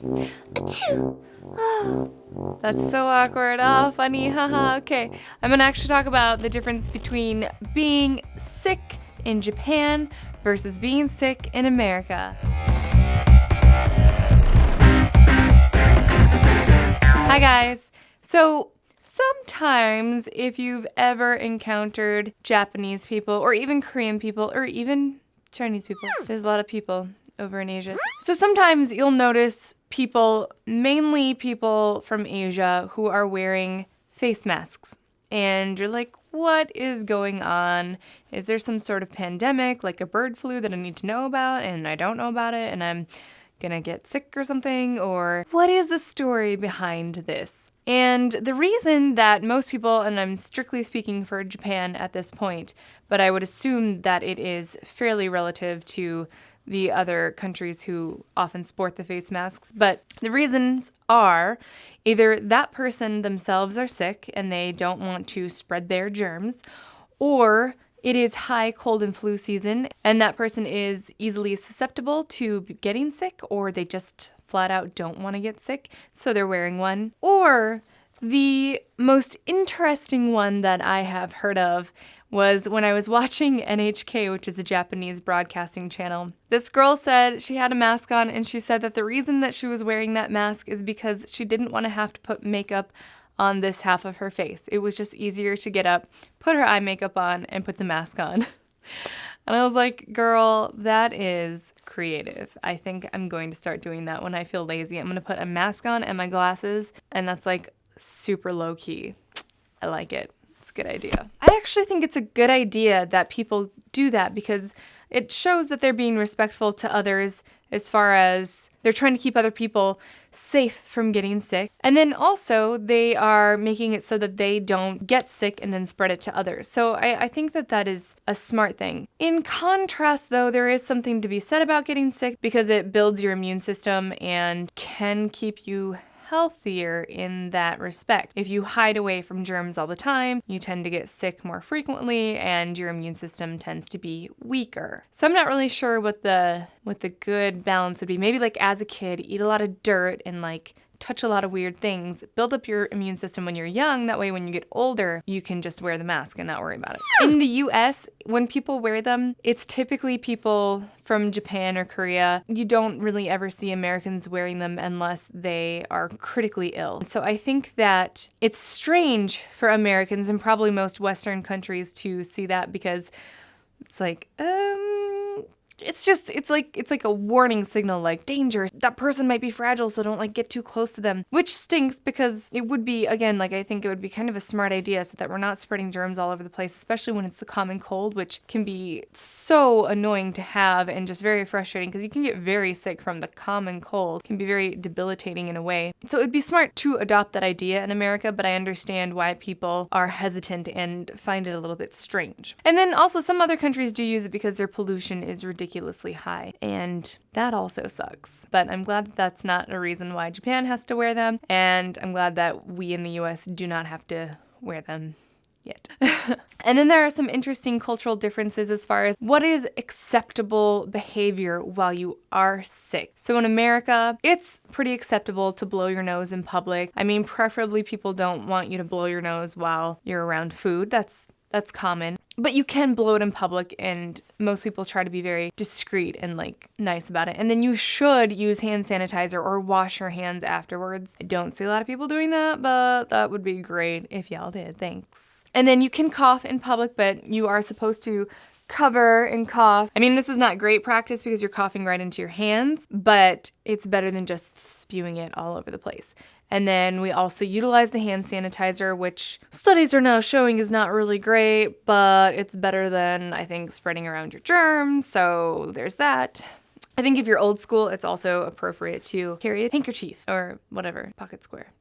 Achoo. Oh, that's so awkward. Oh, funny. Haha. Okay. I'm going to actually talk about the difference between being sick in Japan versus being sick in America. Hi, guys. So, sometimes if you've ever encountered Japanese people, or even Korean people, or even Chinese people, there's a lot of people over in Asia. So sometimes you'll notice people, mainly people from Asia, who are wearing face masks. And you're like, what is going on? Is there some sort of pandemic, like a bird flu that I need to know about and I don't know about it and I'm gonna get sick or something? Or what is the story behind this? And the reason that most people, and I'm strictly speaking for Japan at this point, but I would assume that it is fairly relative to the other countries who often sport the face masks, but the reasons are either that person themselves are sick and they don't want to spread their germs, or it is high cold and flu season and that person is easily susceptible to getting sick, or they just flat out don't want to get sick, so they're wearing one. Or the most interesting one that I have heard of was when I was watching NHK, which is a Japanese broadcasting channel. This girl said she had a mask on, and she said that the reason that she was wearing that mask is because she didn't want to have to put makeup on this half of her face. It was just easier to get up, put her eye makeup on, and put the mask on. And I was like, girl, that is creative. I think I'm going to start doing that when I feel lazy. I'm going to put a mask on and my glasses, and that's like super low key. I like it. It's a good idea. I actually think it's a good idea that people do that because it shows that they're being respectful to others as far as they're trying to keep other people safe from getting sick. And then also they are making it so that they don't get sick and then spread it to others. So I think that that is a smart thing. In contrast, though, there is something to be said about getting sick because it builds your immune system and can keep you healthier in that respect. If you hide away from germs all the time, you tend to get sick more frequently and your immune system tends to be weaker. So I'm not really sure what the good balance would be. Maybe like as a kid, eat a lot of dirt and like touch a lot of weird things, build up your immune system when you're young. That way, when you get older, you can just wear the mask and not worry about it. In the US, when people wear them, it's typically people from Japan or Korea. You don't really ever see Americans wearing them unless they are critically ill. So I think that it's strange for Americans and probably most Western countries to see that because it's like, it's like a warning signal, like danger. That person might be fragile, so don't like get too close to them, which stinks because it would be, again, like I think it would be kind of a smart idea so that we're not spreading germs all over the place, especially when it's the common cold, which can be so annoying to have and just very frustrating because you can get very sick from the common cold. It can be very debilitating in a way. So it would be smart to adopt that idea in America, but I understand why people are hesitant and find it a little bit strange. And then also some other countries do use it because their pollution is ridiculously high, and that also sucks. But I'm glad that that's not a reason why Japan has to wear them, and I'm glad that we in the US do not have to wear them yet. And then there are some interesting cultural differences as far as what is acceptable behavior while you are sick. So in America, it's pretty acceptable to blow your nose in public. I mean, preferably people don't want you to blow your nose while you're around food. That's common. But you can blow it in public, and most people try to be very discreet and like nice about it. And then you should use hand sanitizer or wash your hands afterwards. I don't see a lot of people doing that, but that would be great if y'all did. Thanks. And then you can cough in public, but you are supposed to cover and cough. I mean, this is not great practice because you're coughing right into your hands, but it's better than just spewing it all over the place. And then we also utilize the hand sanitizer, which studies are now showing is not really great, but it's better than, I think, spreading around your germs. So there's that. I think if you're old school, it's also appropriate to carry a handkerchief or whatever, pocket square.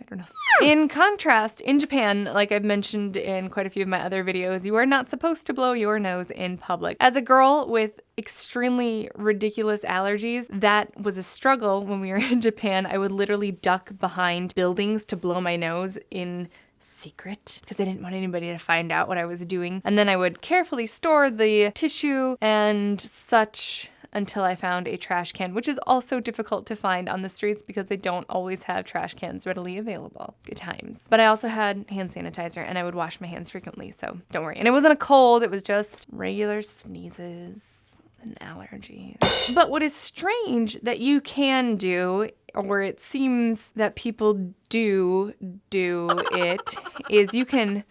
I don't know. In contrast, in Japan, like I've mentioned in quite a few of my other videos, you are not supposed to blow your nose in public. As a girl with extremely ridiculous allergies, that was a struggle when we were in Japan. I would literally duck behind buildings to blow my nose in secret because I didn't want anybody to find out what I was doing. And then I would carefully store the tissue and such until I found a trash can, which is also difficult to find on the streets because they don't always have trash cans readily available. Good times. But I also had hand sanitizer and I would wash my hands frequently, so don't worry. And it wasn't a cold, it was just regular sneezes and allergies. But what is strange that you can do, or it seems that people do it, is you can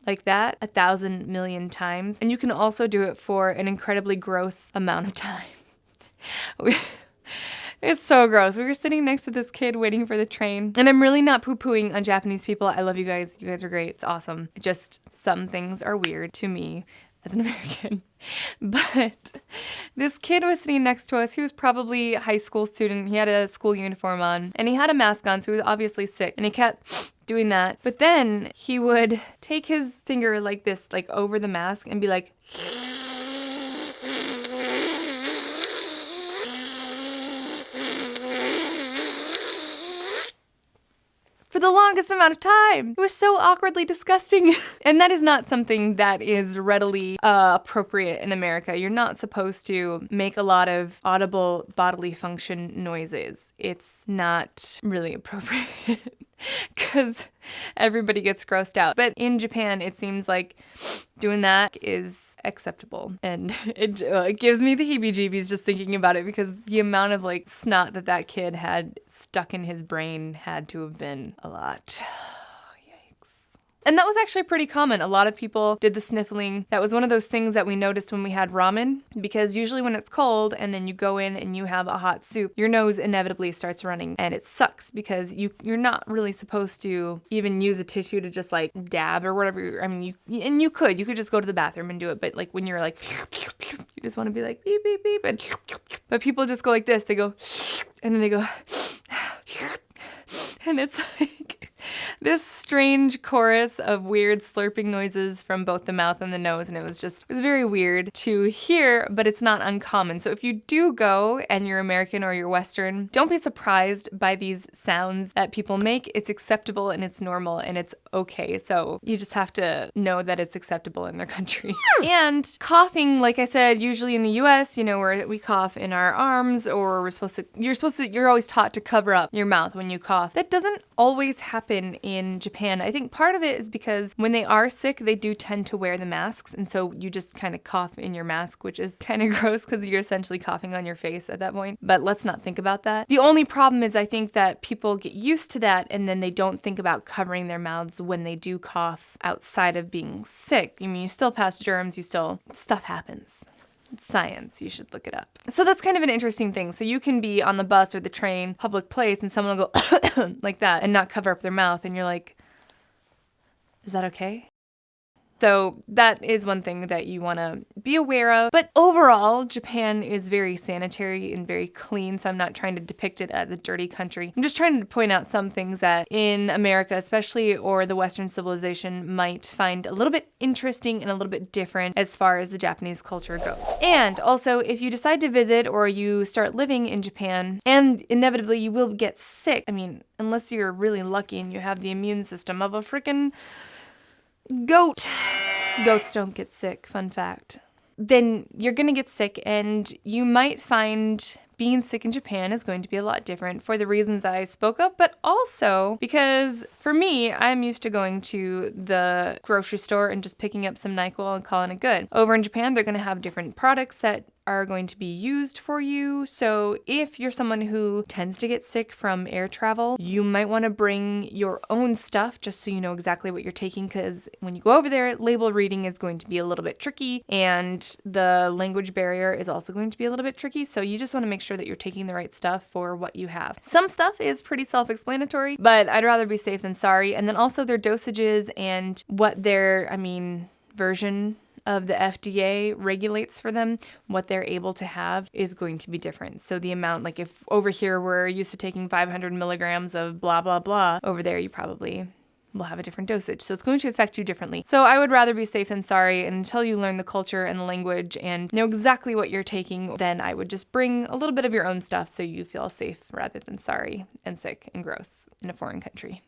like that 1,000 million times, and you can also do it for an incredibly gross amount of time. It's so gross. We were sitting next to this kid waiting for the train, and I'm really not poo-pooing on Japanese people. I love you guys. You guys are great. It's awesome. Just some things are weird to me as an American. But this kid was sitting next to us. He was probably a high school student. He had a school uniform on, and he had a mask on, so he was obviously sick, and he kept doing that. But then he would take his finger like this, like over the mask, and be like, for the longest amount of time. It was so awkwardly disgusting. And that is not something that is readily appropriate in America. You're not supposed to make a lot of audible bodily function noises. It's not really appropriate because everybody gets grossed out. But in Japan, it seems like doing that is acceptable. And it gives me the heebie-jeebies just thinking about it, because the amount of like snot that kid had stuck in his brain had to have been a lot. And that was actually pretty common. A lot of people did the sniffling. That was one of those things that we noticed when we had ramen, because usually when it's cold and then you go in and you have a hot soup, your nose inevitably starts running, and it sucks because you're not really supposed to even use a tissue to just like dab or whatever. I mean, you could just go to the bathroom and do it, but like when you're like, you just want to be like beep, beep, beep, but people just go like this. They go, and then they go, and it's like this strange chorus of weird slurping noises from both the mouth and the nose, and it was very weird to hear, but it's not uncommon. So if you do go and you're American or you're Western, don't be surprised by these sounds that people make. It's acceptable and it's normal and it's okay. So you just have to know that it's acceptable in their country. And coughing, like I said, usually in the US, where we cough in our arms, or you're always taught to cover up your mouth when you cough. That doesn't always happen in Japan. I think part of it is because when they are sick, they do tend to wear the masks, and so you just kind of cough in your mask, which is kind of gross because you're essentially coughing on your face at that point. But let's not think about that. The only problem is I think that people get used to that, and then they don't think about covering their mouths when they do cough outside of being sick. I mean, you still pass germs, stuff happens. It's science. You should look it up. So that's kind of an interesting thing. So you can be on the bus or the train, public place, and someone will go like that and not cover up their mouth. And you're like, is that okay? So that is one thing that you want to be aware of. But overall, Japan is very sanitary and very clean, so I'm not trying to depict it as a dirty country. I'm just trying to point out some things that in America, especially, or the Western civilization, might find a little bit interesting and a little bit different as far as the Japanese culture goes. And also, if you decide to visit or you start living in Japan, and inevitably you will get sick, I mean, unless you're really lucky and you have the immune system of a freaking goat. Goats don't get sick, fun fact. Then you're gonna get sick, and you might find being sick in Japan is going to be a lot different for the reasons I spoke of, but also because for me, I'm used to going to the grocery store and just picking up some NyQuil and calling it good. Over in Japan, they're gonna have different products that are going to be used for you. So if you're someone who tends to get sick from air travel, you might want to bring your own stuff just so you know exactly what you're taking, because when you go over there, label reading is going to be a little bit tricky, and the language barrier is also going to be a little bit tricky. So you just want to make sure that you're taking the right stuff for what you have. Some stuff is pretty self-explanatory, but I'd rather be safe than sorry. And then also their dosages and what their, version of the FDA regulates for them, what they're able to have is going to be different. So the amount, like if over here we're used to taking 500 milligrams of blah, blah, blah, over there you probably will have a different dosage. So it's going to affect you differently. So I would rather be safe than sorry, and until you learn the culture and the language and know exactly what you're taking, then I would just bring a little bit of your own stuff so you feel safe rather than sorry and sick and gross in a foreign country.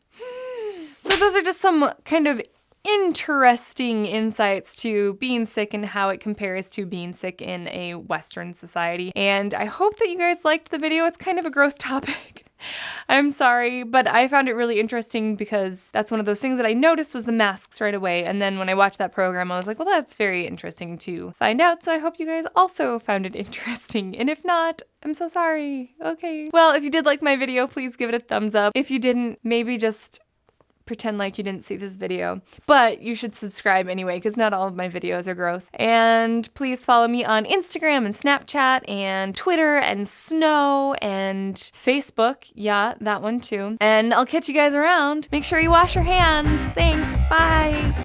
So those are just some kind of interesting insights to being sick and how it compares to being sick in a Western society. And I hope that you guys liked the video. It's kind of a gross topic. I'm sorry, but I found it really interesting because that's one of those things that I noticed was the masks right away. And then when I watched that program, I was like, well, that's very interesting to find out. So I hope you guys also found it interesting. And if not, I'm so sorry. Okay. Well, if you did like my video, please give it a thumbs up. If you didn't, maybe just pretend like you didn't see this video, but you should subscribe anyway because not all of my videos are gross. And please follow me on Instagram and Snapchat and Twitter and Snow and Facebook. Yeah, that one too. And I'll catch you guys around. Make sure you wash your hands. Thanks. Bye.